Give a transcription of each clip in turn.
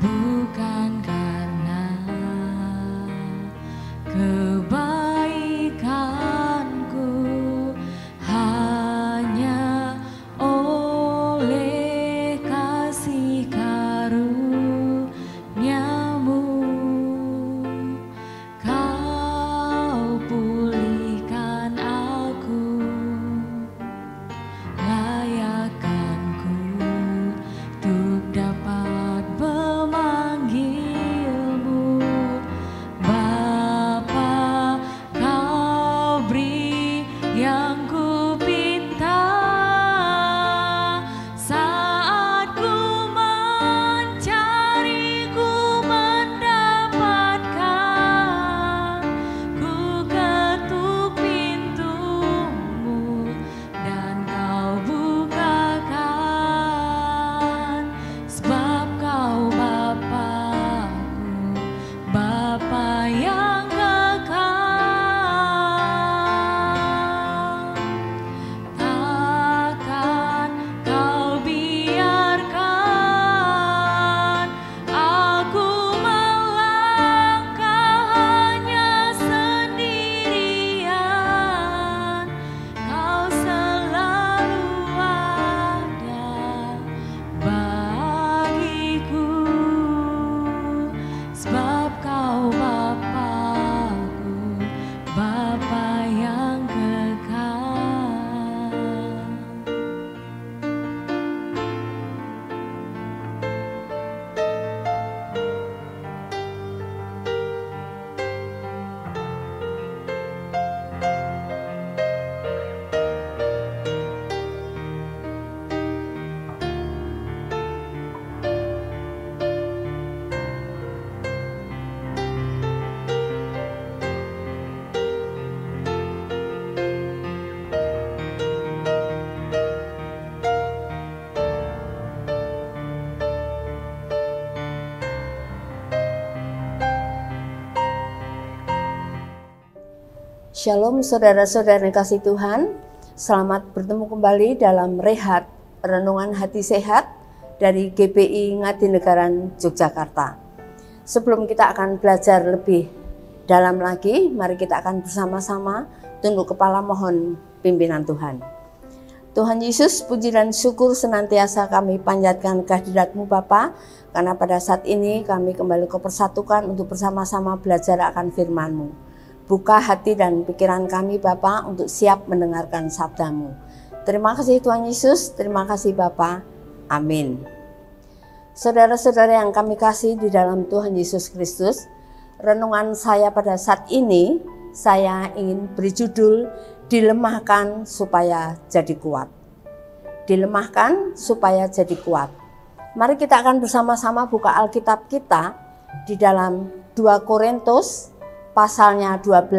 bukan karena kebaikanku, hanya oleh kasih karunia-Mu Kau pulihkan aku, layakkanku untuk dapat memanggil-Mu Bapa. Kau beri yang ku pinta saat ku mencari, ku mendapatkan. Ku ketuk pintu-Mu dan Kau bukakan, sebab Kau Bapa-Ku, Bapa yang kekal. Takkan Kau biarkan aku melangkah hanya sendirian. Kau selalu ada bagiku, sebab Kau Bapa-Ku, Bapa yang kekal. Shalom saudara-saudara yang kasih Tuhan, selamat bertemu kembali dalam Rehat Renungan Hati Sehat dari GPI Ngadinegara Yogyakarta. Sebelum kita akan belajar lebih dalam lagi, mari kita akan bersama-sama tunduk kepala mohon pimpinan Tuhan. Tuhan Yesus, puji dan syukur senantiasa kami panjatkan kehadirat-Mu Bapa, karena pada saat ini kami kembali kepersatukan untuk bersama-sama belajar akan firman-Mu. Buka hati dan pikiran kami Bapa untuk siap mendengarkan sabda-Mu. Terima kasih Tuhan Yesus, terima kasih Bapa. Amin. Saudara-saudara yang kami kasih di dalam Tuhan Yesus Kristus, renungan saya pada saat ini saya ingin beri judul dilemahkan supaya jadi kuat. Dilemahkan supaya jadi kuat. Mari kita akan bersama-sama buka Alkitab kita di dalam 2 Korintus pasalnya 12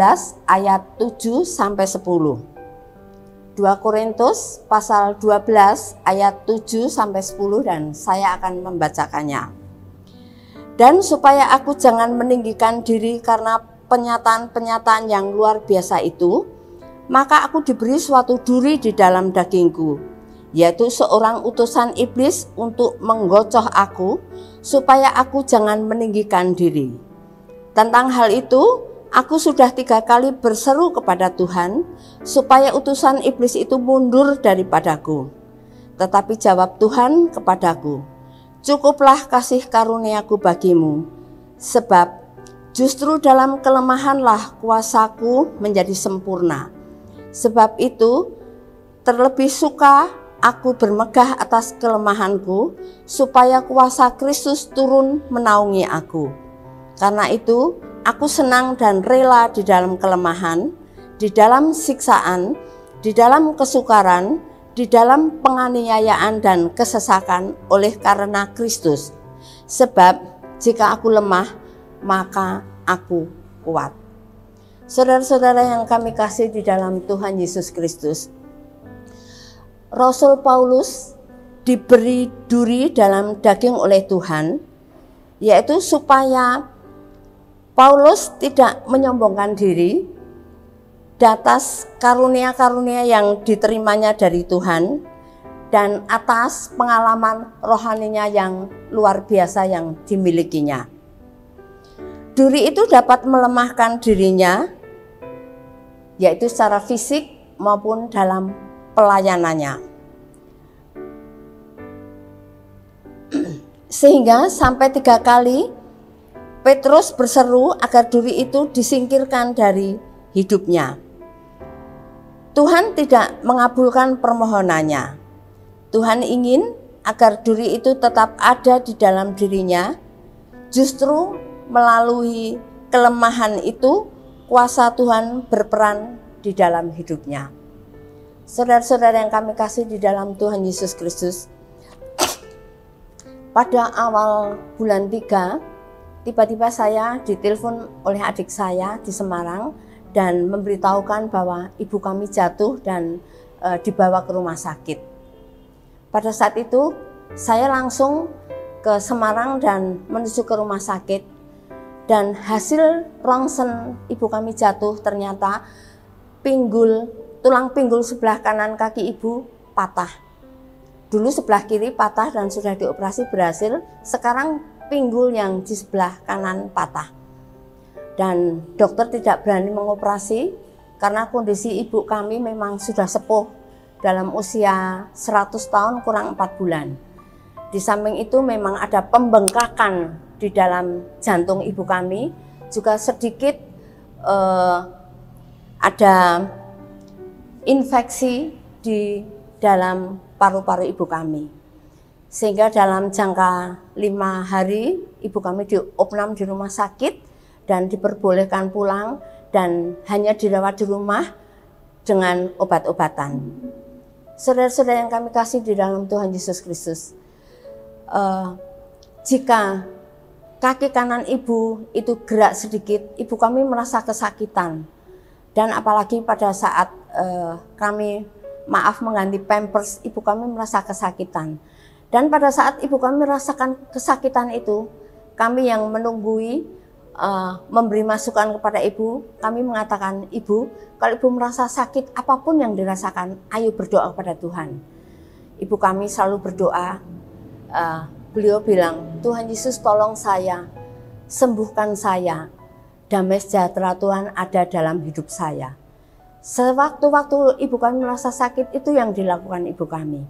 ayat 7 sampai 10. 2 Korintus pasal 12 ayat 7 sampai 10 dan saya akan membacakannya. Dan supaya aku jangan meninggikan diri karena penyataan-penyataan yang luar biasa itu, maka aku diberi suatu duri di dalam dagingku, yaitu seorang utusan iblis untuk menggocoh aku, supaya aku jangan meninggikan diri. Tentang hal itu, aku sudah 3 kali berseru kepada Tuhan, supaya utusan iblis itu mundur daripadaku. Tetapi jawab Tuhan kepadaku, cukuplah kasih karuniaku bagimu, sebab justru dalam kelemahanlah kuasaku menjadi sempurna. Sebab itu, terlebih suka aku bermegah atas kelemahanku, supaya kuasa Kristus turun menaungi aku. Karena itu, aku senang dan rela di dalam kelemahan, di dalam siksaan, di dalam kesukaran, di dalam penganiayaan dan kesesakan oleh karena Kristus. Sebab jika aku lemah, maka aku kuat. Saudara-saudara yang kami kasih di dalam Tuhan Yesus Kristus, Rasul Paulus diberi duri dalam daging oleh Tuhan, yaitu supaya Paulus tidak menyombongkan diri di atas karunia-karunia yang diterimanya dari Tuhan, dan atas pengalaman rohaninya yang luar biasa yang dimilikinya. Duri itu dapat melemahkan dirinya, yaitu secara fisik maupun dalam pelayanannya. Sehingga sampai 3 kali Petrus berseru agar duri itu disingkirkan dari hidupnya. Tuhan tidak mengabulkan permohonannya. Tuhan ingin agar duri itu tetap ada di dalam dirinya. Justru melalui kelemahan itu, kuasa Tuhan berperan di dalam hidupnya. Saudara-saudara yang kami kasih di dalam Tuhan Yesus Kristus, pada awal bulan 3, tiba-tiba saya ditelepon oleh adik saya di Semarang dan memberitahukan bahwa ibu kami jatuh dan dibawa ke rumah sakit. Pada saat itu, saya langsung ke Semarang dan menuju ke rumah sakit. Dan hasil rongsen ibu kami jatuh, ternyata tulang pinggul sebelah kanan kaki ibu patah. Dulu sebelah kiri patah dan sudah dioperasi berhasil, sekarang pinggul yang di sebelah kanan patah. Dan dokter tidak berani mengoperasi karena kondisi ibu kami memang sudah sepuh dalam usia 100 tahun kurang 4 bulan. Di samping itu memang ada pembengkakan di dalam jantung ibu kami, juga sedikit ada infeksi di dalam paru-paru ibu kami. Sehingga dalam jangka 5 hari ibu kami diopnam di rumah sakit dan diperbolehkan pulang dan hanya dirawat di rumah dengan obat-obatan. Saudara-saudara yang kami kasih di dalam Tuhan Yesus Kristus, jika kaki kanan ibu itu gerak sedikit, ibu kami merasa kesakitan. Dan apalagi pada saat kami mengganti pampers, ibu kami merasa kesakitan. Dan pada saat ibu kami merasakan kesakitan itu, kami yang menunggui memberi masukan kepada ibu, kami mengatakan, ibu, kalau ibu merasa sakit apapun yang dirasakan, ayo berdoa kepada Tuhan. Ibu kami selalu berdoa. Beliau bilang, Tuhan Yesus tolong saya, sembuhkan saya, damai sejahtera Tuhan ada dalam hidup saya. Sewaktu-waktu ibu kami merasa sakit, itu yang dilakukan ibu kami.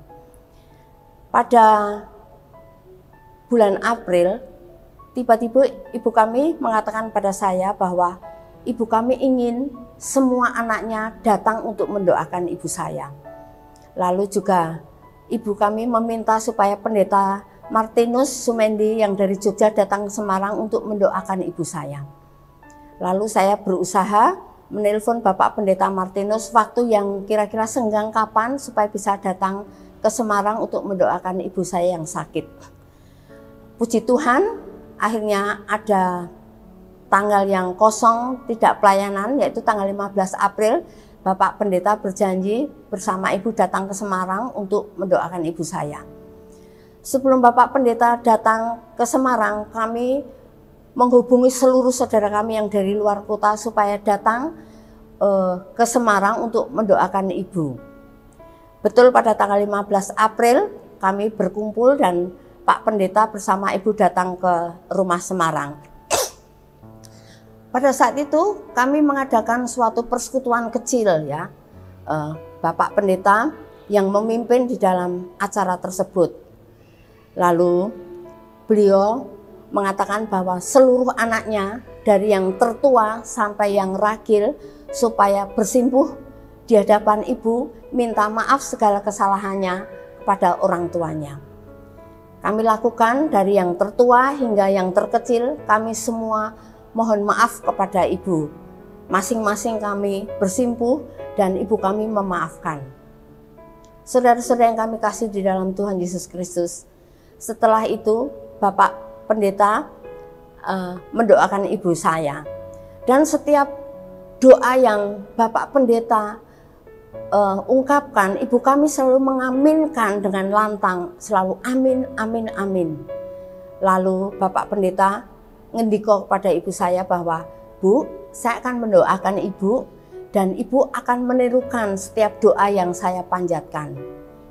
Pada bulan April, tiba-tiba ibu kami mengatakan pada saya bahwa ibu kami ingin semua anaknya datang untuk mendoakan ibu saya. Lalu juga ibu kami meminta supaya pendeta Martinus Sumendi yang dari Jogja datang ke Semarang untuk mendoakan ibu saya. Lalu saya berusaha menelpon Bapak Pendeta Martinus waktu yang kira-kira senggang kapan supaya bisa datang ke Semarang untuk mendoakan ibu saya yang sakit. Puji Tuhan, akhirnya ada tanggal yang kosong tidak pelayanan, yaitu tanggal 15 April. Bapak Pendeta berjanji bersama ibu datang ke Semarang untuk mendoakan ibu saya. Sebelum Bapak Pendeta datang ke Semarang, kami menghubungi seluruh saudara kami yang dari luar kota supaya datang ke Semarang untuk mendoakan ibu. Betul pada tanggal 15 April kami berkumpul dan Pak Pendeta bersama ibu datang ke rumah Semarang. Pada saat itu kami mengadakan suatu persekutuan kecil ya. Bapak Pendeta yang memimpin di dalam acara tersebut. Lalu beliau mengatakan bahwa seluruh anaknya dari yang tertua sampai yang ragil supaya bersimpuh di hadapan ibu, minta maaf segala kesalahannya kepada orang tuanya. Kami lakukan dari yang tertua hingga yang terkecil, kami semua mohon maaf kepada ibu. Masing-masing kami bersimpuh dan ibu kami memaafkan. Saudara-saudara yang kami kasih di dalam Tuhan Yesus Kristus, setelah itu Bapak Pendeta mendoakan ibu saya. Dan setiap doa yang Bapak Pendeta ungkapkan, ibu kami selalu mengaminkan dengan lantang, selalu amin, amin, amin. Lalu Bapak Pendeta ngendiko kepada ibu saya bahwa, Bu, saya akan mendoakan ibu dan ibu akan menirukan setiap doa yang saya panjatkan.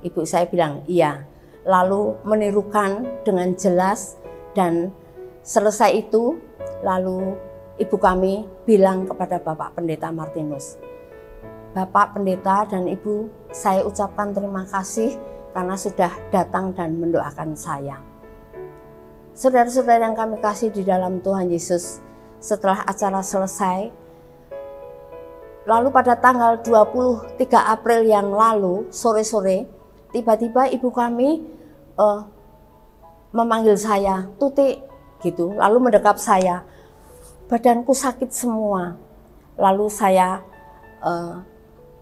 Ibu saya bilang, iya. Lalu menirukan dengan jelas, dan selesai itu lalu ibu kami bilang kepada Bapak Pendeta Martinus, Bapak Pendeta dan Ibu, saya ucapkan terima kasih karena sudah datang dan mendoakan saya. Saudara-saudara yang kami kasih di dalam Tuhan Yesus, setelah acara selesai, lalu pada tanggal 23 April yang lalu, sore-sore, tiba-tiba ibu kami memanggil saya, Tuti, gitu, lalu mendekap saya. Badanku sakit semua. Lalu saya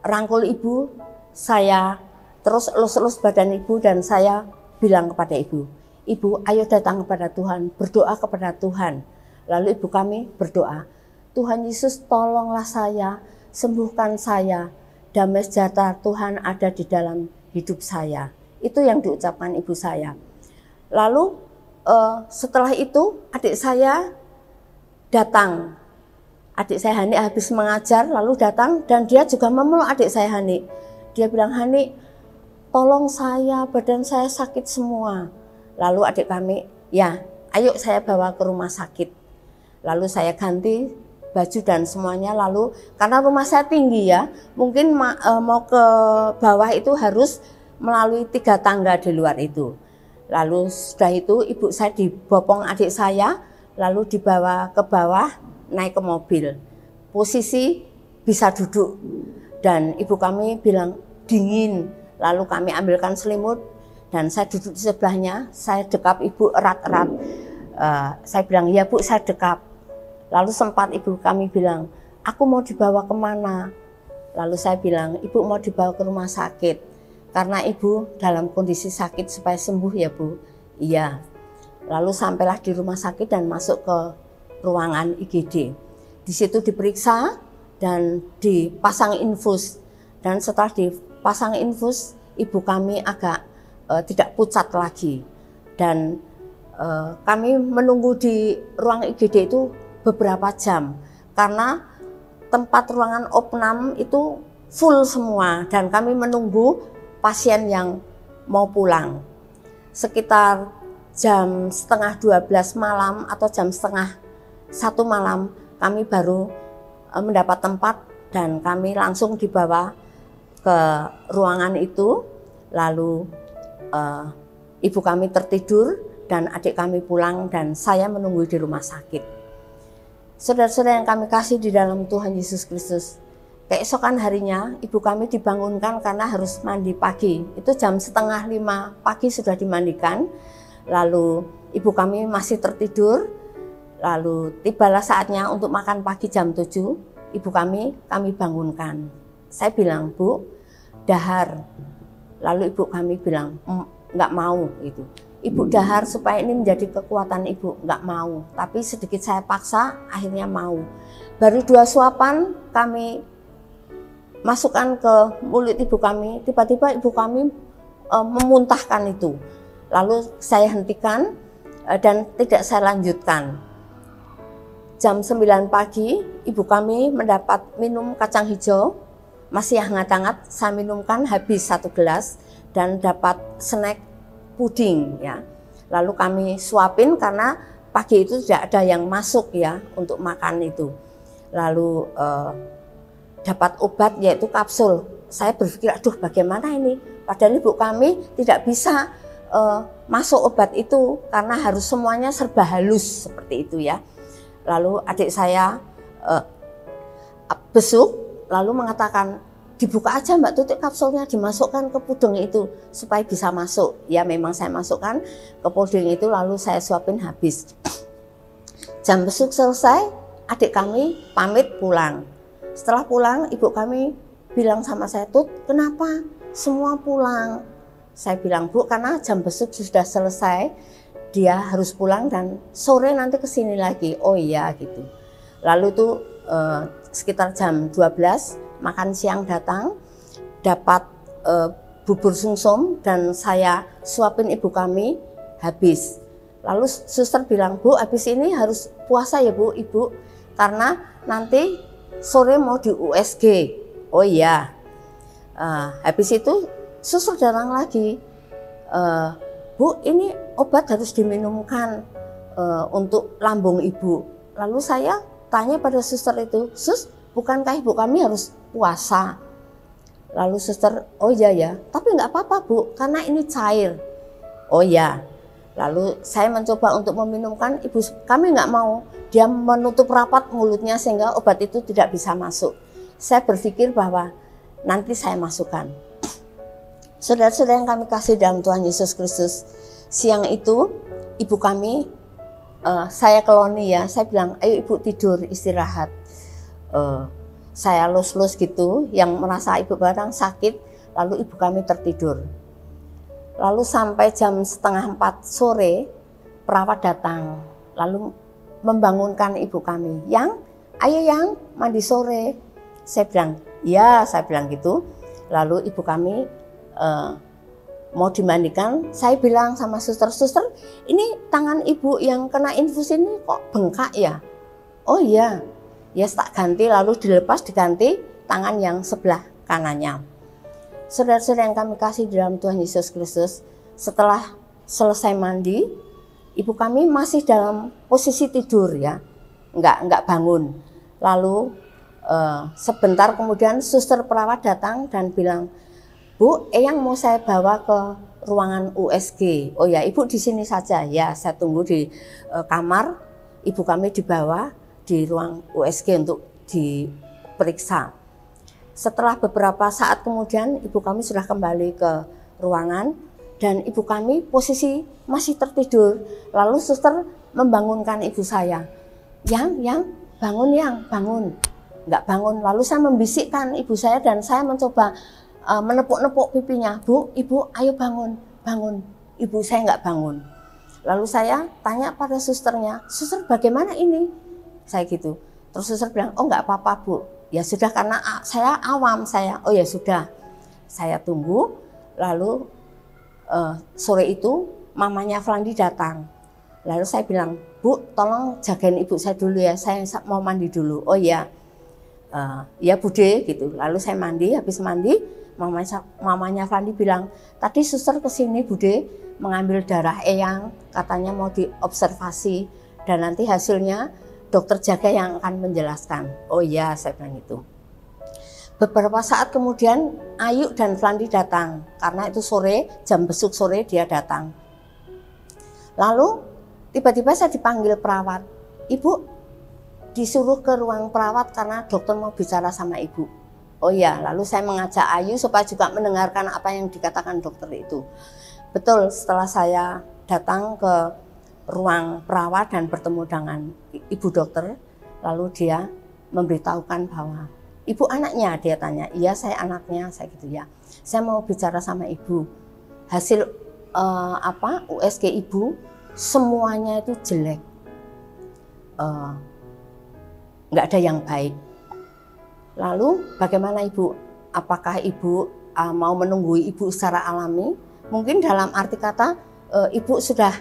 rangkul ibu, saya terus elus-elus badan ibu, dan saya bilang kepada ibu, Ibu, ayo datang kepada Tuhan, berdoa kepada Tuhan. Lalu ibu kami berdoa, Tuhan Yesus tolonglah saya, sembuhkan saya, damai sejahtera Tuhan ada di dalam hidup saya. Itu yang diucapkan ibu saya. Lalu setelah itu adik saya datang. Adik saya Hani habis mengajar lalu datang, dan dia juga memeluk adik saya Hani. Dia bilang, Hani, tolong saya, badan saya sakit semua. Lalu adik kami, ya ayo saya bawa ke rumah sakit. Lalu saya ganti baju dan semuanya, lalu karena rumah saya tinggi ya, mungkin mau ke bawah itu harus melalui 3 tangga di luar itu. Lalu sudah itu ibu saya dibopong adik saya, lalu dibawa ke bawah, naik ke mobil. Posisi bisa duduk, dan ibu kami bilang dingin. Lalu kami ambilkan selimut, dan saya duduk di sebelahnya, saya dekap ibu erat-erat. Saya bilang, ya Bu, saya dekap. Lalu sempat ibu kami bilang, aku mau dibawa kemana? Lalu saya bilang, ibu mau dibawa ke rumah sakit, karena ibu dalam kondisi sakit supaya sembuh ya Bu. Iya. Lalu sampailah di rumah sakit dan masuk ke ruangan IGD. Di situ diperiksa dan dipasang infus. Dan setelah dipasang infus, ibu kami agak tidak pucat lagi. Dan kami menunggu di ruang IGD itu beberapa jam. Karena tempat ruangan opnam itu full semua. Dan kami menunggu pasien yang mau pulang. Sekitar jam setengah 12 malam atau jam setengah 1 malam kami baru mendapat tempat, dan kami langsung dibawa ke ruangan itu. Lalu ibu kami tertidur dan adik kami pulang, dan saya menunggu di rumah sakit. Saudara-saudara yang kami kasih di dalam Tuhan Yesus Kristus, keesokan harinya ibu kami dibangunkan karena harus mandi pagi. Itu jam setengah 5 pagi sudah dimandikan. Lalu ibu kami masih tertidur. Lalu tibalah saatnya untuk makan pagi jam 7. Ibu kami bangunkan. Saya bilang, Bu, dahar. Lalu ibu kami bilang, nggak mau gitu. Ibu dahar supaya ini menjadi kekuatan ibu, nggak mau. Tapi sedikit saya paksa, akhirnya mau. Baru 2 suapan kami masukkan ke mulut ibu kami, tiba-tiba ibu kami memuntahkan itu. Lalu saya hentikan dan tidak saya lanjutkan. Jam 9 pagi ibu kami mendapat minum kacang hijau, masih hangat-hangat, saya minumkan habis 1 gelas, dan dapat snack puding ya. Lalu kami suapin karena pagi itu tidak ada yang masuk ya untuk makan itu. Lalu dapat obat yaitu kapsul. Saya berpikir, aduh bagaimana ini? Padahal ibu kami tidak bisa masuk obat itu karena harus semuanya serba halus seperti itu ya. Lalu adik saya besuk, lalu mengatakan, dibuka aja Mbak Tuti kapsulnya, dimasukkan ke puding itu supaya bisa masuk. Ya memang saya masukkan ke puding itu, lalu saya suapin habis. Jam besuk selesai, adik kami pamit pulang. Setelah pulang, ibu kami bilang sama saya, Tut, kenapa semua pulang? Saya bilang, Bu, karena jam besuk sudah selesai, dia harus pulang dan sore nanti kesini lagi. Oh iya gitu. Lalu itu sekitar jam 12, makan siang datang, dapat bubur sumsum dan saya suapin ibu kami habis. Lalu suster bilang, Bu, habis ini harus puasa ya Bu, Ibu, karena nanti sore mau di USG. Oh iya. Habis itu Suster datang lagi, Bu, ini obat harus diminumkan untuk lambung ibu. Lalu saya tanya pada suster itu, Sus, bukankah ibu kami harus puasa? Lalu suster, oh iya ya, tapi nggak apa-apa Bu, karena ini cair. Oh ya, lalu saya mencoba untuk meminumkan, ibu kami nggak mau. Dia menutup rapat mulutnya sehingga obat itu tidak bisa masuk. Saya berpikir bahwa nanti saya masukkan. Saudara-saudara yang kami kasih dalam Tuhan Yesus Kristus, siang itu ibu kami, saya ke Loni ya, saya bilang, ayo ibu tidur istirahat. Saya los-los gitu, yang merasa ibu barang sakit, lalu ibu kami tertidur. Lalu sampai jam 3:30 sore, perawat datang, lalu membangunkan ibu kami. Yang, ayo yang mandi sore. Saya bilang, ya, saya bilang gitu. Lalu ibu kami mau dimandikan, saya bilang sama suster, ini tangan ibu yang kena infus ini kok bengkak ya? Oh iya, ya tak ganti, lalu dilepas diganti tangan yang sebelah kanannya. Saudara-saudara yang kami kasih dalam Tuhan Yesus Kristus, setelah selesai mandi, ibu kami masih dalam posisi tidur ya, enggak bangun. Lalu sebentar kemudian suster perawat datang dan bilang, Bu, Eyang mau saya bawa ke ruangan USG. Oh ya, ibu di sini saja. Ya, saya tunggu di kamar. Ibu kami dibawa di ruang USG untuk diperiksa. Setelah beberapa saat kemudian, ibu kami sudah kembali ke ruangan dan ibu kami posisi masih tertidur. Lalu suster membangunkan ibu saya. Yang bangun. Nggak bangun. Lalu saya membisikkan ibu saya dan saya mencoba menepuk-nepuk pipinya, Bu, ibu ayo bangun. Ibu saya nggak bangun. Lalu saya tanya pada susternya, suster bagaimana ini? Saya gitu. Terus suster bilang, oh nggak apa-apa Bu. Ya sudah, karena saya awam, oh ya sudah. Saya tunggu, lalu sore itu mamanya Flandi datang. Lalu saya bilang, Bu tolong jagain ibu saya dulu ya, saya mau mandi dulu. Oh ya, ya Bude gitu. Lalu saya mandi, habis mandi, mamanya Flandi bilang, tadi suster kesini Bude mengambil darah Eyang, katanya mau diobservasi dan nanti hasilnya dokter jaga yang akan menjelaskan. Oh iya, saya bilang itu. Beberapa saat kemudian Ayu dan Flandi datang, karena itu sore, jam besuk sore dia datang. Lalu tiba-tiba saya dipanggil perawat, Ibu disuruh ke ruang perawat karena dokter mau bicara sama ibu. Oh iya, lalu saya mengajak Ayu supaya juga mendengarkan apa yang dikatakan dokter itu. Betul, setelah saya datang ke ruang perawat dan bertemu dengan ibu dokter, lalu dia memberitahukan bahwa, Ibu anaknya, dia tanya. Iya, saya anaknya, saya gitu ya. Saya mau bicara sama ibu. Hasil USG ibu semuanya itu jelek, nggak ada yang baik. Lalu bagaimana ibu? Apakah ibu mau menunggu ibu secara alami? Mungkin dalam arti kata ibu sudah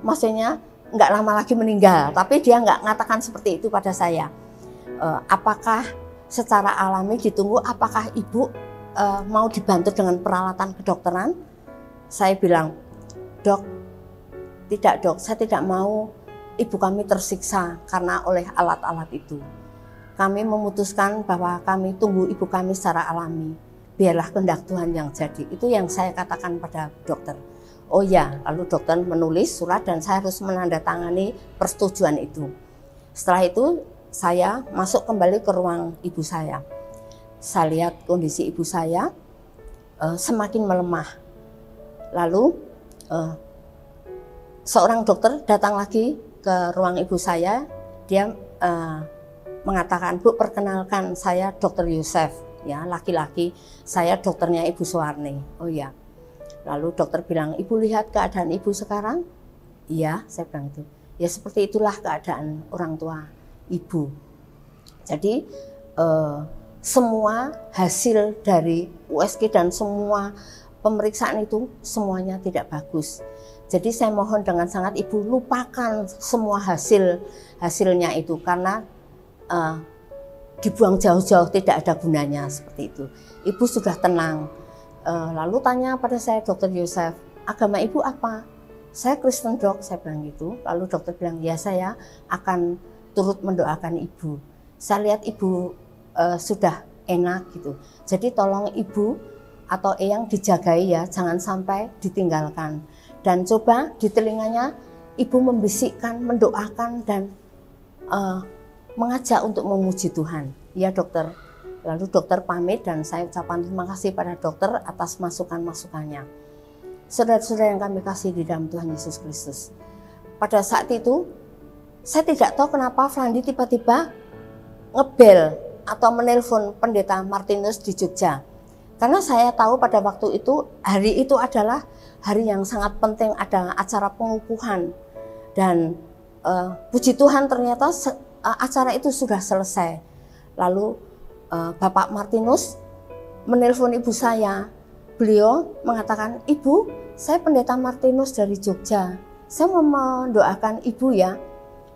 maksudnya nggak lama lagi meninggal. Tapi dia nggak mengatakan seperti itu pada saya. Apakah secara alami ditunggu? Apakah ibu mau dibantu dengan peralatan kedokteran? Saya bilang, Dok, tidak Dok, saya tidak mau ibu kami tersiksa karena oleh alat-alat itu. Kami memutuskan bahwa kami tunggu ibu kami secara alami. Biarlah kehendak Tuhan yang jadi. Itu yang saya katakan pada dokter. Oh ya, lalu dokter menulis surat dan saya harus menandatangani persetujuan itu. Setelah itu saya masuk kembali ke ruang ibu saya. Saya lihat kondisi ibu saya semakin melemah. Lalu seorang dokter datang lagi ke ruang ibu saya. Dia mengatakan, Bu, perkenalkan saya Dokter Yosef, ya, laki-laki. Saya dokternya Ibu Suwarni. Oh ya. Lalu dokter bilang, Ibu lihat keadaan ibu sekarang? Iya, saya bilang itu. Ya seperti itulah keadaan orang tua ibu. Jadi semua hasil dari USG dan semua pemeriksaan itu semuanya tidak bagus. Jadi saya mohon dengan sangat ibu lupakan semua hasilnya itu, karena dibuang jauh-jauh tidak ada gunanya seperti itu. Ibu sudah tenang. Lalu tanya pada saya, Dokter Yosef, agama ibu apa? Saya Kristen dok, saya bilang gitu. Lalu dokter bilang, ya saya akan turut mendoakan ibu. Saya lihat ibu sudah enak gitu. Jadi tolong ibu atau eyang dijagai ya, jangan sampai ditinggalkan. Dan coba di telinganya ibu membisikkan, mendoakan dan mengajak untuk memuji Tuhan. Ya dokter. Lalu dokter pamit dan saya ucapkan terima kasih pada dokter atas masukan-masukannya. Saudara-saudara yang kami kasih di dalam Tuhan Yesus Kristus. Pada saat itu, saya tidak tahu kenapa Flandi tiba-tiba ngebel atau menelpon pendeta Martinus di Jogja. Karena saya tahu pada waktu itu, hari itu adalah hari yang sangat penting, ada acara pengukuhan. Dan puji Tuhan ternyata acara itu sudah selesai. Lalu Bapak Martinus menelpon ibu saya. Beliau mengatakan, ibu, saya pendeta Martinus dari Jogja. Saya mau mendoakan ibu ya.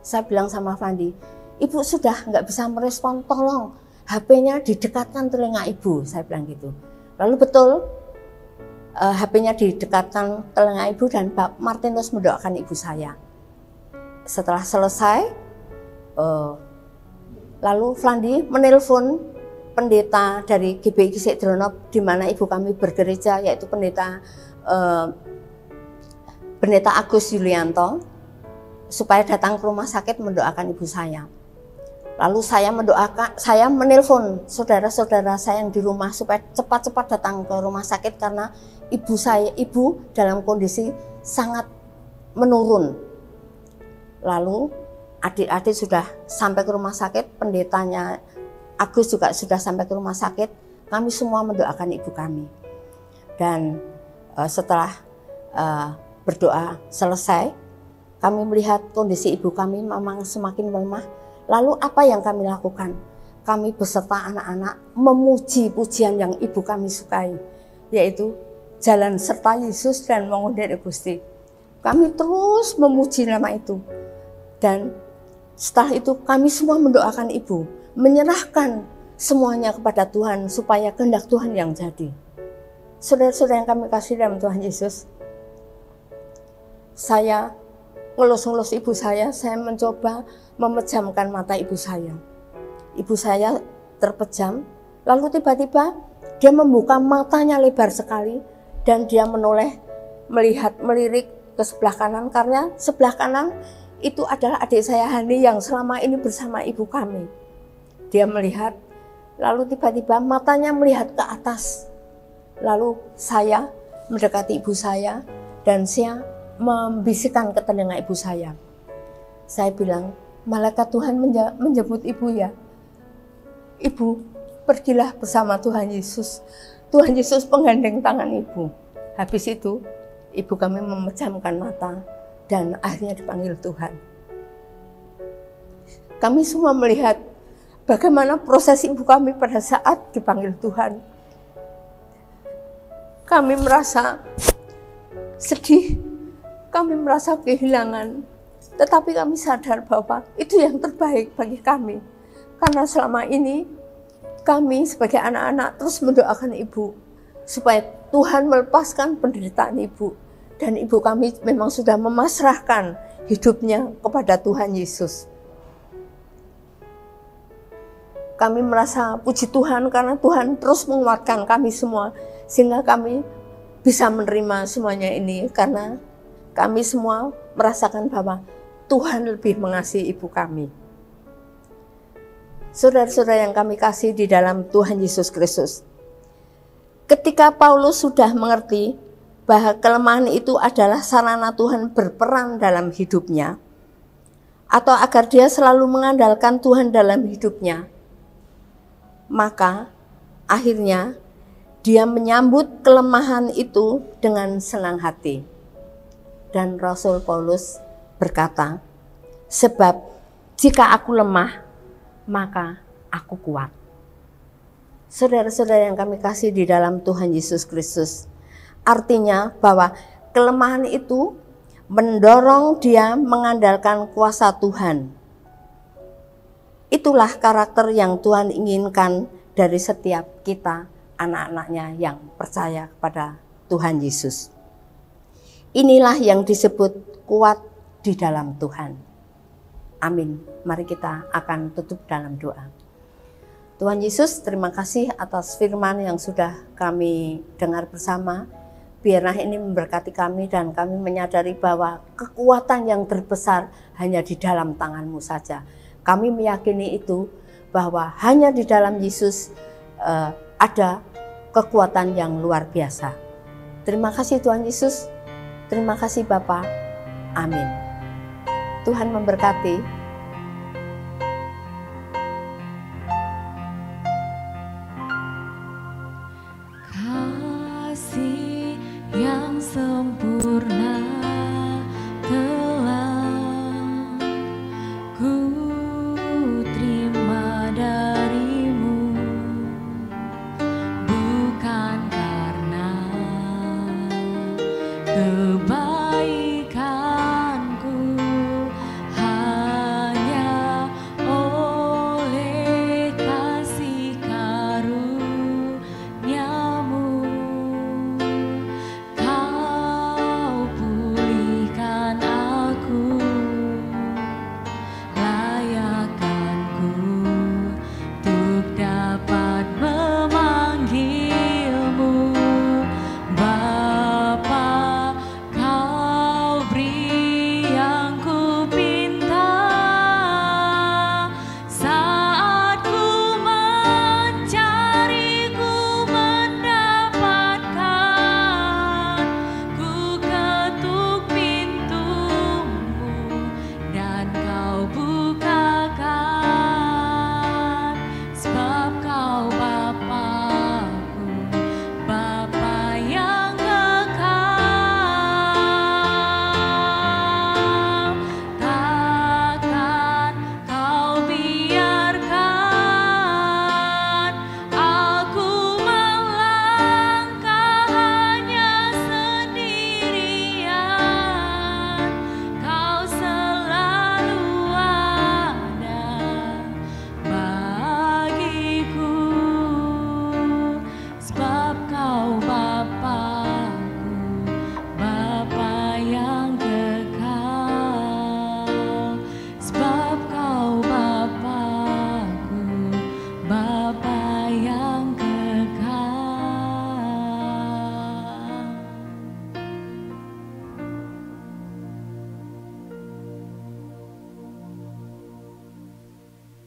Saya bilang sama Flandi, ibu sudah nggak bisa merespon, tolong HP-nya didekatkan telinga ibu. Saya bilang gitu. Lalu betul HP-nya didekatkan telinga ibu dan Bapak Martinus mendoakan ibu saya. Setelah selesai, lalu Flandi menelpon pendeta dari GBI Kisik Dronop di mana ibu kami bergereja, yaitu pendeta Agus Yulianto, supaya datang ke rumah sakit mendoakan ibu saya. Lalu saya menelpon saudara-saudara saya yang di rumah supaya cepat-cepat datang ke rumah sakit karena ibu dalam kondisi sangat menurun. Lalu adik-adik sudah sampai ke rumah sakit, pendetanya Agus juga sudah sampai ke rumah sakit, kami semua mendoakan ibu kami. Dan setelah berdoa selesai, kami melihat kondisi ibu kami memang semakin melemah. Lalu apa yang kami lakukan? Kami beserta anak-anak memuji pujian yang ibu kami sukai, yaitu jalan serta Yesus dan mengundang Gusti. Kami terus memuji nama itu. Dan setelah itu kami semua mendoakan ibu, menyerahkan semuanya kepada Tuhan supaya kehendak Tuhan yang jadi. Saudara-saudara yang kami kasih dalam Tuhan Yesus, saya ngelus-ngelus ibu saya mencoba memejamkan mata ibu saya. Ibu saya terpejam, lalu tiba-tiba dia membuka matanya lebar sekali dan dia menoleh melirik ke sebelah kanan, karena sebelah kanan itu adalah adik saya Hani yang selama ini bersama ibu kami. Dia melihat, lalu tiba-tiba matanya melihat ke atas. Lalu saya mendekati ibu saya dan saya membisikkan ke telinga ibu saya. Saya bilang, malaikat Tuhan menjemput ibu ya. Ibu, pergilah bersama Tuhan Yesus. Tuhan Yesus penggandeng tangan ibu. Habis itu, ibu kami memejamkan mata dan akhirnya dipanggil Tuhan. Kami semua melihat bagaimana proses ibu kami pada saat dipanggil Tuhan. Kami merasa sedih, kami merasa kehilangan, tetapi kami sadar bahwa itu yang terbaik bagi kami. Karena selama ini kami sebagai anak-anak terus mendoakan ibu, supaya Tuhan melepaskan penderitaan ibu. Dan ibu kami memang sudah memasrahkan hidupnya kepada Tuhan Yesus. Kami merasa puji Tuhan karena Tuhan terus menguatkan kami semua, sehingga kami bisa menerima semuanya ini karena kami semua merasakan bahwa Tuhan lebih mengasihi ibu kami. Saudara-saudara yang kami kasih di dalam Tuhan Yesus Kristus, ketika Paulus sudah mengerti bahwa kelemahan itu adalah sarana Tuhan berperan dalam hidupnya, atau agar dia selalu mengandalkan Tuhan dalam hidupnya, maka akhirnya dia menyambut kelemahan itu dengan senang hati. Dan Rasul Paulus berkata, sebab jika aku lemah, maka aku kuat. Saudara-saudara yang kami kasih di dalam Tuhan Yesus Kristus, artinya bahwa kelemahan itu mendorong dia mengandalkan kuasa Tuhan. Itulah karakter yang Tuhan inginkan dari setiap kita anak-anaknya yang percaya kepada Tuhan Yesus. Inilah yang disebut kuat di dalam Tuhan. Amin. Mari kita akan tutup dalam doa. Tuhan Yesus, terima kasih atas firman yang sudah kami dengar bersama. Biarlah ini memberkati kami dan kami menyadari bahwa kekuatan yang terbesar hanya di dalam tangan-Mu saja. Kami meyakini itu bahwa hanya di dalam Yesus ada kekuatan yang luar biasa. Terima kasih Tuhan Yesus. Terima kasih Bapa. Amin. Tuhan memberkati.